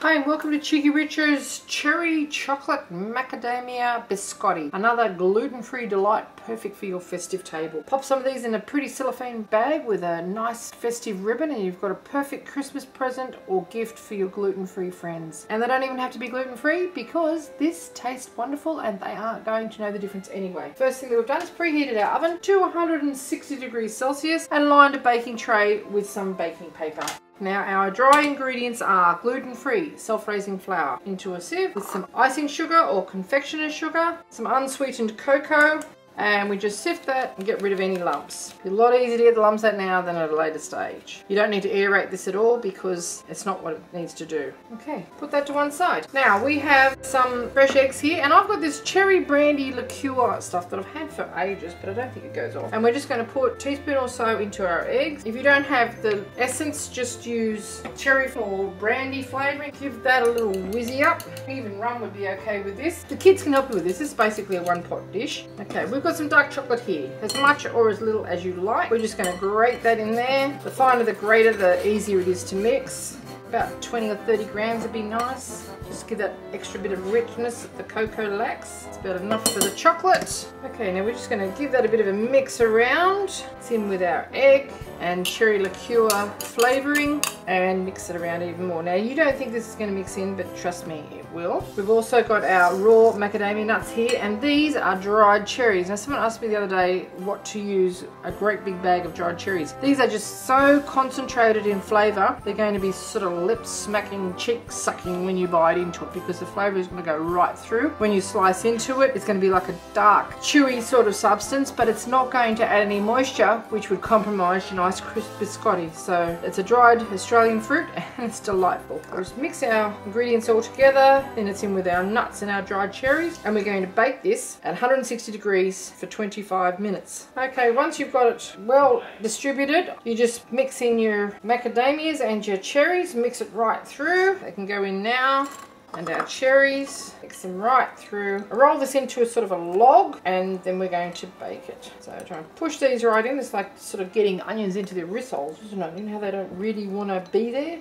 Hi and welcome to Cheekyricho's Cherry Chocolate Macadamia Biscotti. Another gluten-free delight, perfect for your festive table. Pop some of these in a pretty cellophane bag with a nice festive ribbon and you've got a perfect Christmas present or gift for your gluten-free friends. And they don't even have to be gluten-free because this tastes wonderful and they aren't going to know the difference anyway. First thing that we've done is preheated our oven to 160 degrees Celsius and lined a baking tray with some baking paper. Now our dry ingredients are gluten-free self-raising flour into a sieve with some icing sugar or confectioner's sugar, some unsweetened cocoa, and we just sift that and get rid of any lumps. It's a lot easier to get the lumps out now than at a later stage. You don't need to aerate this at all because it's not what it needs to do. Okay, put that to one side. Now we have some fresh eggs here and I've got this cherry brandy liqueur stuff that I've had for ages but I don't think it goes off. And we're just going to put a teaspoon or so into our eggs. If you don't have the essence, just use cherry or brandy flavouring. Give that a little whizzy up. Even rum would be okay with this. The kids can help you with this. This is basically a one-pot dish. Okay, we've got some dark chocolate here, as much or as little as you like. We're just going to grate that in there. The finer the grater, the easier it is to mix. About 20 or 30 grams would be nice. Just give that extra bit of richness that the cocoa lacks. It's about enough for the chocolate. Okay, now we're just going to give that a bit of a mix around. It's in with our egg and cherry liqueur flavouring and mix it around even more. Now you don't think this is going to mix in, but trust me, it will. We've also got our raw macadamia nuts here and these are dried cherries. Now someone asked me the other day what to use a great big bag of dried cherries. These are just so concentrated in flavour, they're going to be sort of lip smacking, cheek sucking when you bite into it because the flavour is going to go right through. When you slice into it, it's going to be like a dark, chewy sort of substance, but it's not going to add any moisture, which would compromise your nice crisp biscotti. So it's a dried Australian fruit and it's delightful. We'll just mix our ingredients all together, then it's in with our nuts and our dried cherries, and we're going to bake this at 160 degrees for 25 minutes. Okay, once you've got it well distributed, you just mix in your macadamias and your cherries, mix it right through. They can go in now. And our cherries, mix them right through. I roll this into a sort of a log and then we're going to bake it. So try and push these right in. It's like sort of getting onions into their rissoles, isn't it? You know how they don't really want to be there?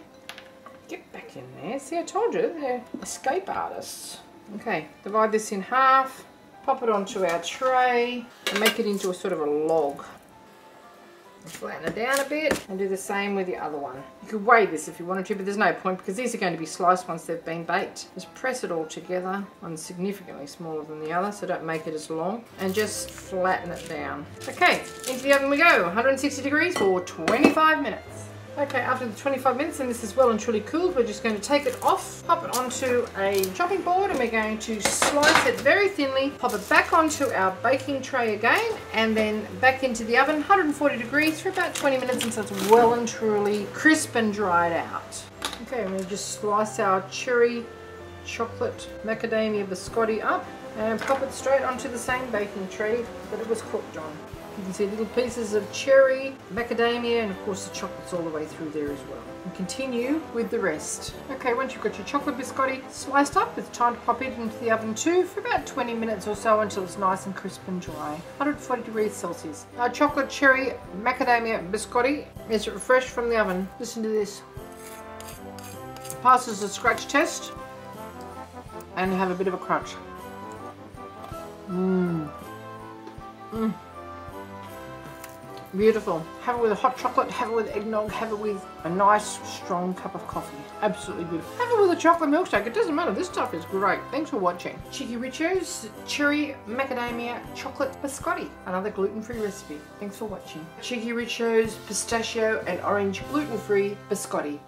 Get back in there. See, I told you, they're escape artists. Okay, divide this in half, pop it onto our tray and make it into a sort of a log. Flatten it down a bit and do the same with the other one. You could weigh this if you wanted to, but there's no point because these are going to be sliced once they've been baked. Just press it all together. One's significantly smaller than the other, so don't make it as long. And just flatten it down. Okay, into the oven we go. 160 degrees for 25 minutes. Okay, after the 25 minutes and this is well and truly cooled, we're just going to take it off, pop it onto a chopping board and we're going to slice it very thinly, pop it back onto our baking tray again and then back into the oven, 140 degrees for about 20 minutes until it's well and truly crisp and dried out. Okay, and we'll just slice our cherry chocolate macadamia biscotti up and pop it straight onto the same baking tray that it was cooked on. You can see little pieces of cherry, macadamia, and of course the chocolate's all the way through there as well. And continue with the rest. Okay, once you've got your chocolate biscotti sliced up, it's time to pop it into the oven too for about 20 minutes or so until it's nice and crisp and dry. 140 degrees Celsius. Our chocolate cherry macadamia biscotti is fresh from the oven. Listen to this. Passes the scratch test and have a bit of a crunch. Beautiful. Have it with a hot chocolate, have it with eggnog, have it with a nice strong cup of coffee. Absolutely beautiful. Have it with a chocolate milkshake. It doesn't matter. This stuff is great. Thanks for watching. Cheekyricho's Cherry Macadamia Chocolate Biscotti. Another gluten-free recipe. Thanks for watching. Cheekyricho's Pistachio and Orange Gluten-Free Biscotti.